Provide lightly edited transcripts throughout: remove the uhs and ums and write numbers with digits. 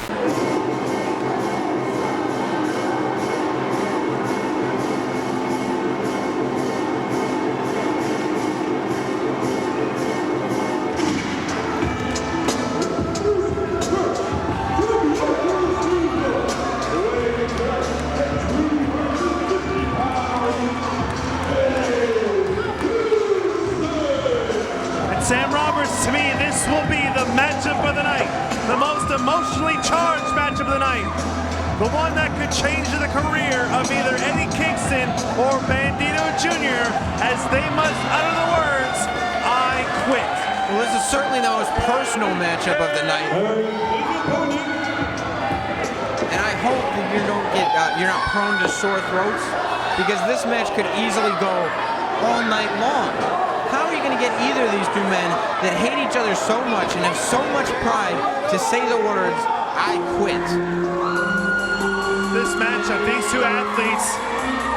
Sam Roberts, to me, this will be the matchup of the night. The most emotionally charged matchup of the night. The one that could change the career of either Eddie Kingston or Bandido Jr. as they must utter the words, "I quit." Well, this is certainly the most personal matchup of the night. And I hope that you don't get, you're not prone to sore throats, because this match could easily go all night long. How are you going to get either of these two men that hate each other so much and have so much pride to say the words, "I quit"? This matchup, these two athletes,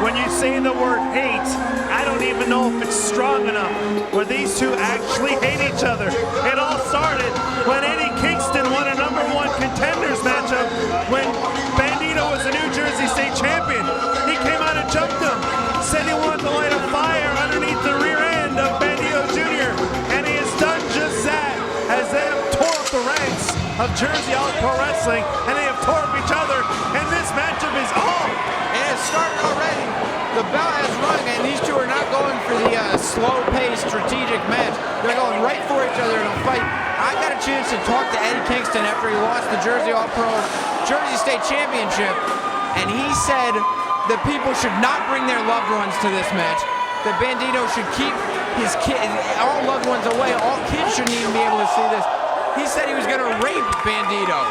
when you say the word hate, I don't even know if it's strong enough, where these two actually hate each other. It all started when Eddie Kingston won a #1 contenders matchup when Bandido was a New Jersey State champion. He came out and jumped him, said he wanted to light a fire underneath the rear end of Bandido Jr., and he has done just that as they have tore up the ranks of Jersey All Pro Wrestling, and they have tore up each other, and this matchup is on. And it's started already. The bell has rung, and these two are not going for the slow-paced strategic match. They're going right for each other in a fight. I got a chance to talk to Eddie Kingston after he lost the Jersey All Pro Jersey State Championship, and he said that people should not bring their loved ones to this match. That Bandido should keep his all loved ones away. All kids shouldn't even be able to see this. He said he was going to rape Bandido.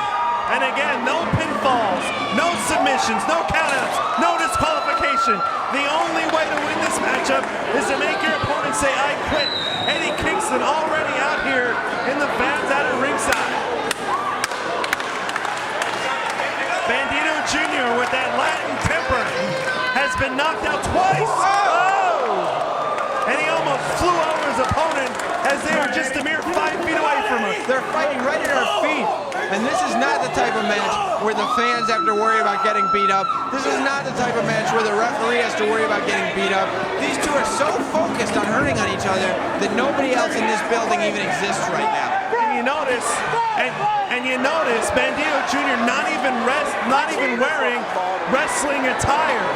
And again, no pinfalls, no submissions, no countouts, no disqualification. The only way to win this matchup is to make your opponent say, "I quit." Eddie Kingston already out here in the fans out at ringside. Bandido Jr. with that Latin temper has been knocked out twice. And he almost flew over his opponent as they were just a mere 5 feet away from him. They're fighting right at our feet. And this is not the type of match where the fans have to worry about getting beat up. This is not the type of match where the referee has to worry about getting beat up. These two are so focused on hurting on each other that nobody else in this building even exists right now. And you notice, Bandido Jr. not even wearing wrestling attire.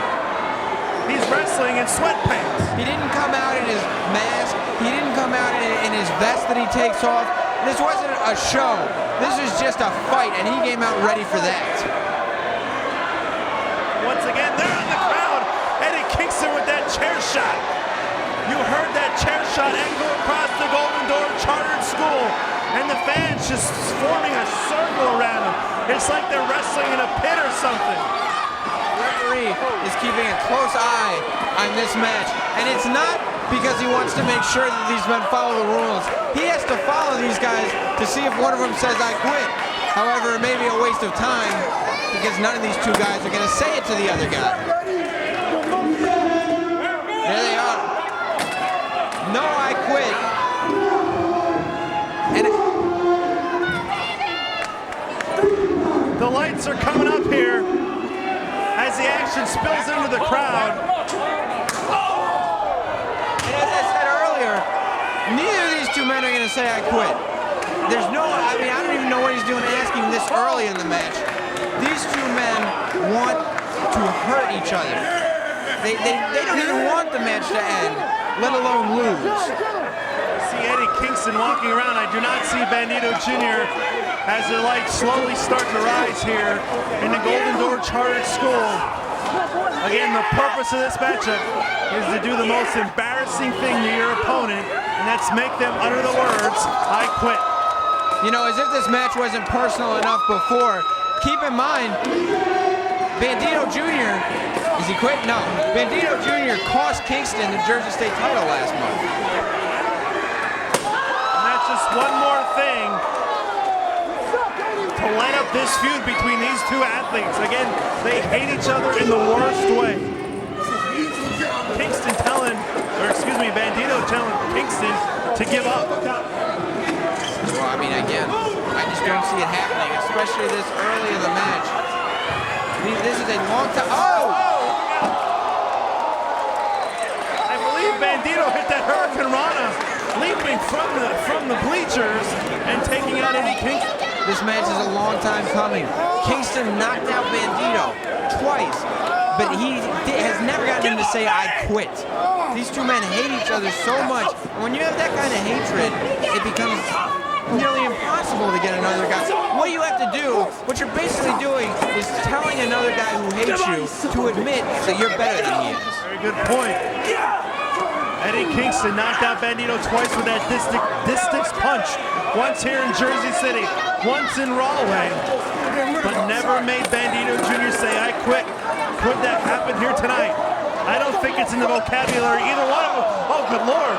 He's wrestling in sweatpants. He didn't come out in his mask. He didn't come out in his vest that he takes off. This wasn't a show. This is just a fight, and he came out ready for that. Once again, they're in the crowd. Eddie Kingston with that chair shot. You heard that chair shot echo across the Golden Door Chartered School, and the fans just forming a circle around him. It's like they're wrestling in a pit or something. The referee is keeping a close eye on this match, and it's not because he wants to make sure that these men follow the rules. He has to follow these guys to see if one of them says, "I quit." However, it may be a waste of time because none of these two guys are going to say it to the other guy. There they are. "No, I quit." And the lights are coming up here as the action spills into the crowd. And as I said earlier, neither of these two men are going to say, "I quit." There's no, I don't even know what he's doing asking this early in the match. These two men want to hurt each other. They don't even want the match to end, let alone lose. See Eddie Kingston walking around. I do not see Bandido Jr. as the lights slowly start to rise here in the Golden Door Chartered School. Again, the purpose of this matchup is to do the most embarrassing thing to your opponent, and that's make them utter the words, "I quit." You know, as if this match wasn't personal enough before, keep in mind, Bandido Jr., is he quit? No. Bandido Jr. cost Kingston the Jersey State title last month. And that's just one more thing to light up this feud between these two athletes. Again, they hate each other in the worst way. Bandido telling Kingston to give up. Well, I mean, again, I just just don't see it happening, especially this early in the match. This is a long time. Oh! I believe Bandido hit that Hurricane Rana, leaping from the bleachers and taking out Eddie Kingston. This match is a long time coming. Kingston knocked out Bandido twice, but he has never gotten him to say, "I quit." These two men hate each other so much. And when you have that kind of hatred, it becomes nearly impossible to get another guy. What you have to do, what you're basically doing, is telling another guy who hates you to admit that you're better than he is. Very good point. Eddie Kingston knocked out Bandido twice with that distance punch. Once here in Jersey City, once in Rahway, but never made Bandido Jr. say, "I quit." Could that happen here tonight? I don't think it's in the vocabulary, either one of them. Oh, good Lord.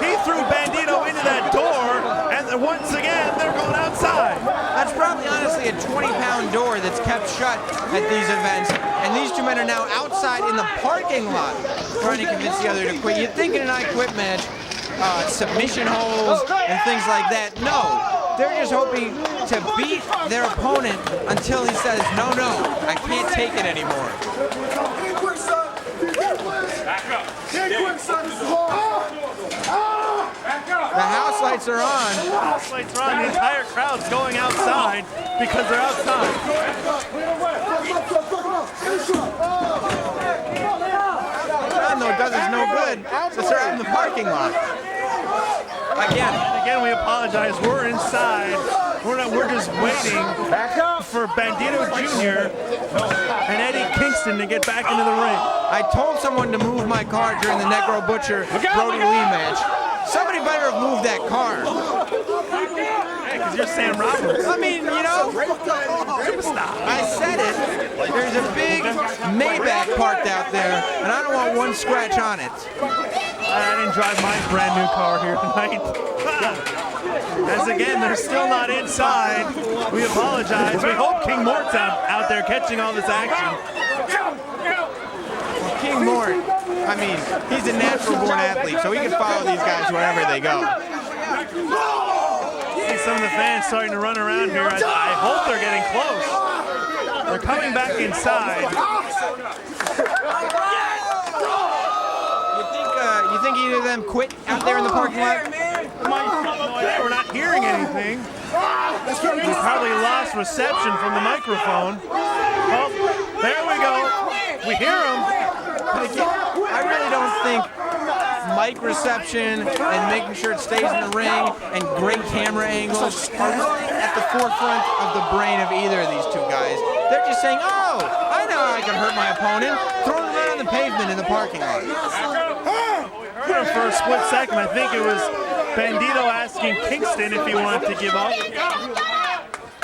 He threw Bandido into that door, and once again, they're going outside. That's probably honestly a 20-pound door that's kept shut at these events, and these two men are now outside in the parking lot trying to convince the other to quit. You'd think in an I Quit match, submission holds and things like that. No, they're just hoping to beat their opponent until he says, "No, I can't take it anymore." The house lights are on. The house lights are on. The entire crowd's going outside because they're outside. No, does us no good since they're out in the parking lot. Again, we apologize. We're inside. We're just waiting for Bandido Jr. and Eddie Kingston to get back into the ring. I told someone to move my car during the Negro Butcher Brody Lee match. Somebody better have moved that car. Hey, because you're Sam Roberts. I mean, you know, I said it. There's a big Maybach parked out there, and I don't want one scratch on it. I didn't drive my brand new car here tonight. As again, they're still not inside. We apologize. We hope King Mort's out there catching all this action. King Mort, I mean, he's a natural-born athlete, so he can follow these guys wherever they go. See some of the fans starting to run around here. I hope they're getting close. They're coming back inside. You think either of them quit out there in the parking lot? We're not hearing anything. We probably lost reception from the microphone. Oh, there we go. We hear them. I really don't think mic reception and making sure it stays in the ring and great camera angles are really at the forefront of the brain of either of these two guys. They're just saying, "Oh, I know I can hurt my opponent. Throw him right on the pavement in the parking lot." For a split second, I think it was Bandido asking Kingston if he wanted to give up.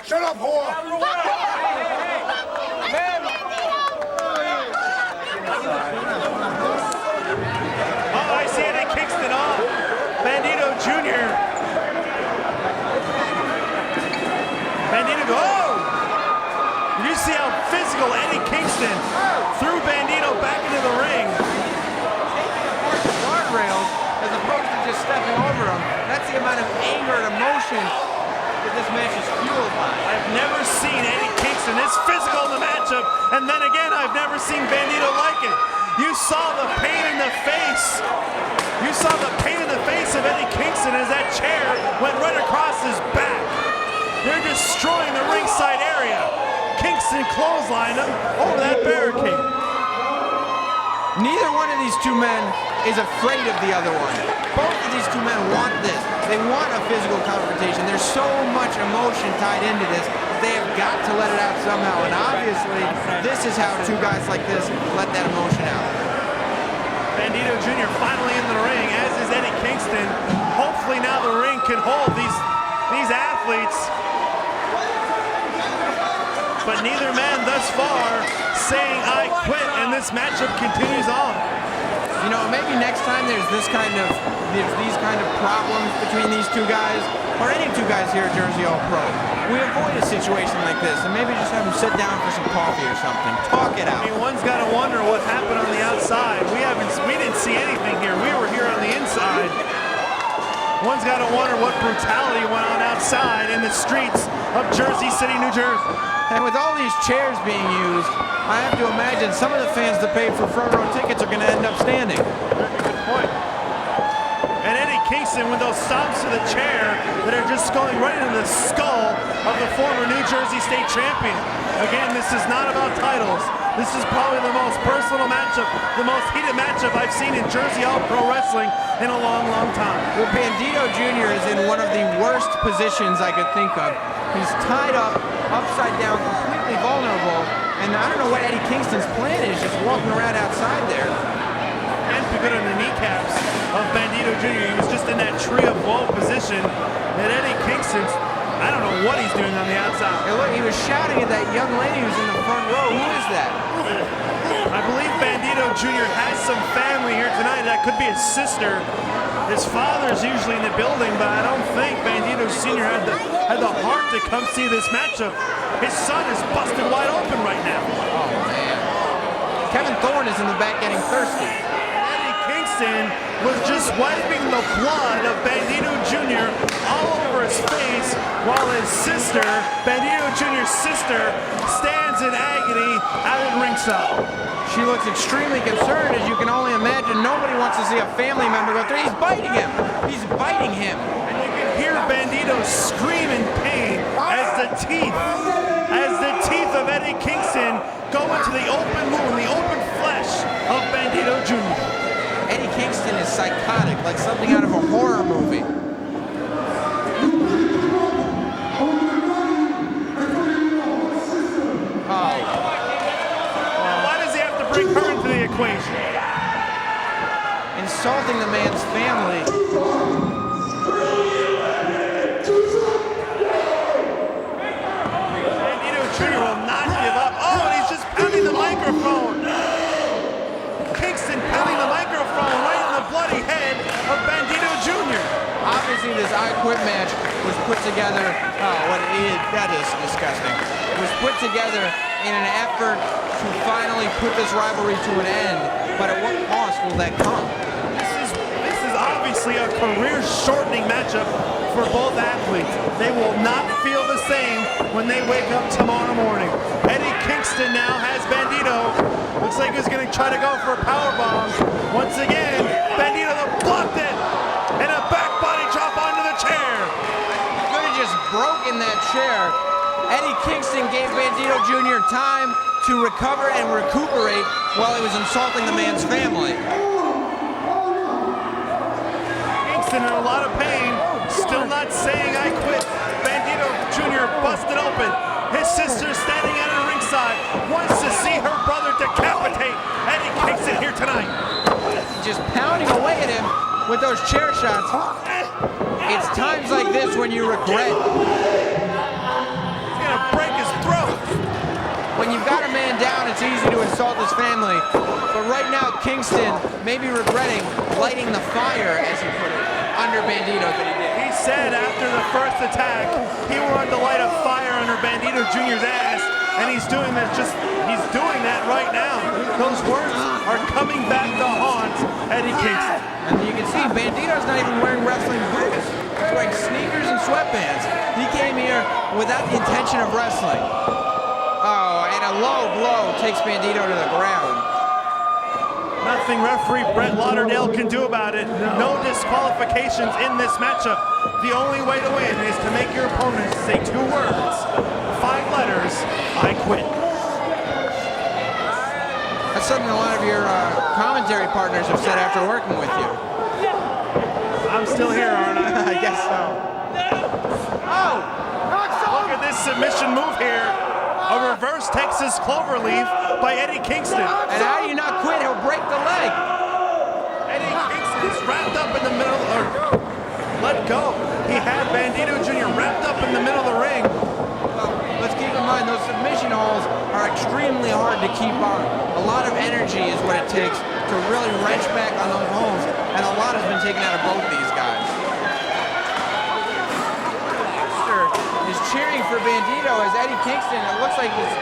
Shut up, whore! Oh, I see Eddie Kingston off. Bandido Jr. Bandido go. Oh! Did you see how physical Eddie Kingston threw Bandido back into the ring? Guardrails as opposed to just stepping over them. That's the amount of anger and emotion that this match is fueled by. I've never seen Eddie Kingston this physical in the matchup, and then again, I've never seen Bandido like it. You saw the pain in the face. You saw the pain in the face of Eddie Kingston as that chair went right across his back. They're destroying the ringside area. Kingston clotheslined him over that barricade. Neither one of these two men is afraid of the other one. Both of these two men want this. They want a physical confrontation. There's so much emotion tied into this. They have got to let it out somehow. And obviously, this is how two guys like this let that emotion out. Bandido Jr. finally in the ring, as is Eddie Kingston. Hopefully now the ring can hold these athletes. But neither man thus far saying "I quit," and this matchup continues on. You know, maybe next time there's these kind of problems between these two guys, or any two guys here at Jersey All Pro, we avoid a situation like this, and maybe just have them sit down for some coffee or something, talk it out. I mean, one's got to wonder what happened on the outside. We didn't see anything here. We were here on the inside. One's got to wonder what brutality went on outside in the streets of Jersey City, New Jersey. And with all these chairs being used, I have to imagine some of the fans that paid for front row tickets are going to end up standing. Good point. And Eddie Kingston with those stomps to the chair that are just going right into the skull of the former New Jersey State champion. Again, this is not about titles. This is probably the most personal matchup, the most heated matchup I've seen in Jersey All Pro Wrestling in a long, long time. Well, Bandido Jr. is in one of the worst positions I could think of. He's tied up, upside down, completely vulnerable, and I don't know what Eddie Kingston's plan is, just walking around outside there. And good on the kneecaps of Bandido Jr. He was just in that tree of woe position, and Eddie Kingston's, I don't know what he's doing on the outside. And look, he was shouting at that young lady who's in the front row. Who is that? I believe Bandido Jr. has some family here tonight. That could be his sister. His father's usually in the building, but I don't think Bandido Sr. had the heart to come see this matchup. His son is busted wide open right now. Oh, man. Kevin Thorne is in the back getting thirsty. Eddie Kingston was just wiping the blood of Bandido Jr. all over his face while his sister, Bandido Jr.'s sister, stands in agony out at ringside. She looks extremely concerned, as you can only imagine. Nobody wants to see a family member go through. He's biting him. He's biting him. And you can hear Bandido scream in pain as the teeth of Eddie Kingston go into the open wound, the open flesh of Bandido Jr. Eddie Kingston is psychotic, like something out of a horror movie. Bring her into the equation. Insulting the man's family. Bandido Jr. will not give up. Oh, and he's just pounding the microphone. Kingston pounding the microphone right on the bloody head of Bandido Jr. Obviously, this I Quit match was put together. That is disgusting. It was put together in an effort to finally put this rivalry to an end, but at what cost will that come? This is obviously a career-shortening matchup for both athletes. They will not feel the same when they wake up tomorrow morning. Eddie Kingston now has Bandido. Looks like he's going to try to go for a powerbomb. Once again, Bandido blocked it, and a back body drop onto the chair. Could have just broken that chair. Eddie Kingston gave Bandido Jr. time to recover and recuperate while he was insulting the man's family. Kingston in a lot of pain, still not saying I quit. Bandido Jr. busted open. His sister standing at her ringside, wants to see her brother decapitate Eddie Kingston here tonight. Just pounding away at him with those chair shots. It's times like this when you regret. Break his throat. When you've got a man down, it's easy to insult his family. But right now, Kingston may be regretting lighting the fire, as he put it, under Bandido that he did. He said after the first attack, he wanted to light a fire under Bandido Jr.'s ass, and he's doing that right now. Those words are coming back to haunt Eddie Kingston. And you can see Bandido's not even wearing wrestling boots. He's wearing sneakers and sweatbands. He came here without the intention of wrestling. Oh, and a low blow takes Bandido to the ground. Nothing referee Brett Lauderdale can do about it. No disqualifications in this matchup. The only way to win is to make your opponent say 2 words, 5 letters, I quit. That's something a lot of your commentary partners have said after working with you. I'm still here, aren't I? I guess so. Oh! Look at this submission move here. A reverse Texas cloverleaf by Eddie Kingston. And how do you not quit? He'll break the leg. Eddie Kingston is wrapped up in the middle, or let go. He had Bandido Jr. wrapped up in the middle of the ring. Well, let's keep in mind those submission holds are extremely hard to keep on. A lot of energy is what it takes to really wrench back on those holds, and a lot has been taken out of both these guys. Is cheering for Bandido as Eddie Kingston, it looks like he's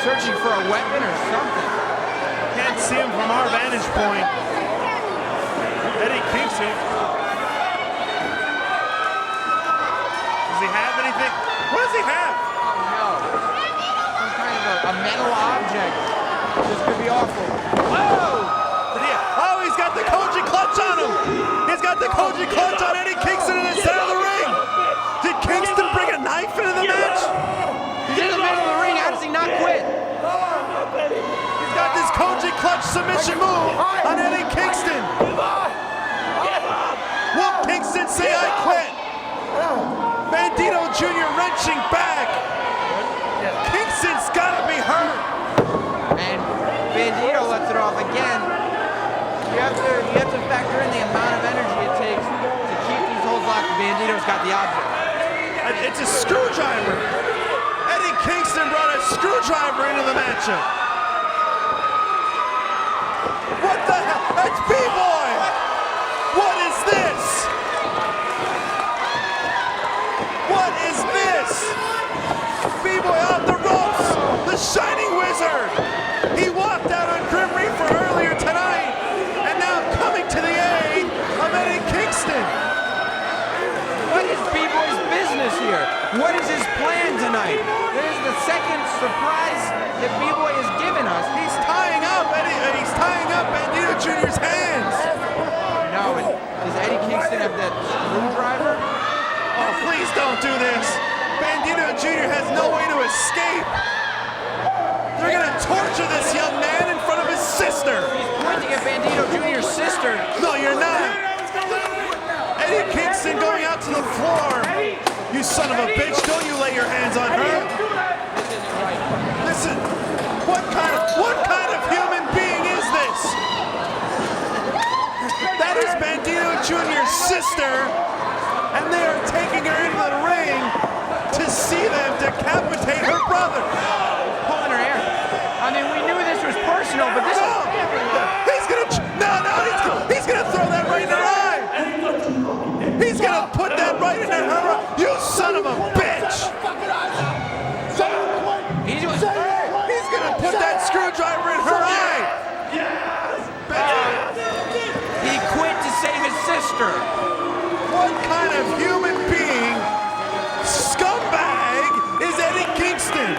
searching for a weapon or something. Can't see him from our vantage point. Eddie Kingston does he have? Oh no. Some kind of a metal object. This could be awful. Whoa! Oh, he's got the Koji clutch on him. He's got the Koji clutch on Eddie Kingston in the center of the ring. Did Kingston bring a knife into the match? He's in the middle of the ring. How does he not quit? He's got this Koji clutch submission move on Eddie Kingston. Will Kingston say I quit? Bandido Jr. wrenching back. Kingston's gotta be hurt. And Bandido lets it off again. You have to factor in the amount of energy it takes to keep these holds locked. Bandido's got the object. It's a screwdriver. Eddie Kingston brought a screwdriver into the matchup. What the hell? That's B-Boy! What is this? What is this? B-Boy off the ropes! The Shining Wizard! He walked out on Grim Reaper earlier tonight, and now coming to the aid of Eddie Kingston. What is B-Boy's business here? What is his plan tonight? This is the second surprise that B-Boy has given us. He's tying up Bandido Jr.'s hands. No, and does Eddie Kingston have that screwdriver? Oh, please don't do this. Bandido Jr. has no way to escape. They're gonna torture this young man in front of his sister. He's pointing at Bandido Jr.'s sister. No, you're not. Eddie Kingston going out to the floor. You son of a bitch, don't you lay your hands on her. Listen, what kind of human being is this? That is Bandido Jr.'s sister, and they are taking her into the ring to see them decapitate her brother. Pulling her hair. I mean, we knew this was personal, but this No! He's gonna throw that right in her eye! He's gonna put that right in her eye! You son of a bitch! He's gonna put that screwdriver in her eye! He quit to save his sister. What kind of human being, scumbag, is Eddie Kingston?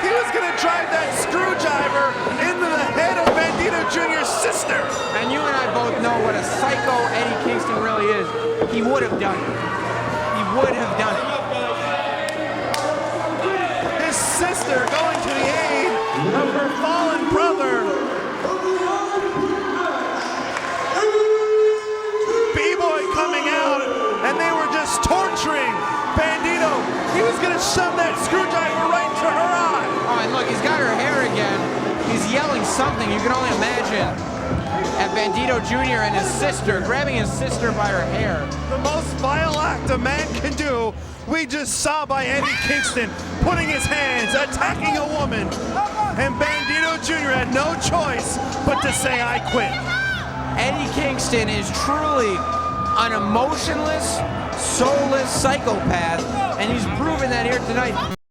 He was gonna drive that screwdriver into the head of Bandido Jr.'s sister. And you and I both know what a psycho Eddie Kingston really is. He would have done it. He would have done it. His sister going to the aid of her fallen brother. B-Boy coming out, and they were just torturing Bandido. He was gonna shove that screwdriver right into her eye. Oh, and look, he's got her hair again. He's yelling something. You can only imagine. At Bandido Jr. and his sister, grabbing his sister by her hair. The most vile act a man can do, we just saw by Eddie Kingston, putting his hands, attacking a woman. And Bandido Jr. had no choice but to say, I quit. Eddie Kingston is truly an emotionless, soulless psychopath, and he's proven that here tonight.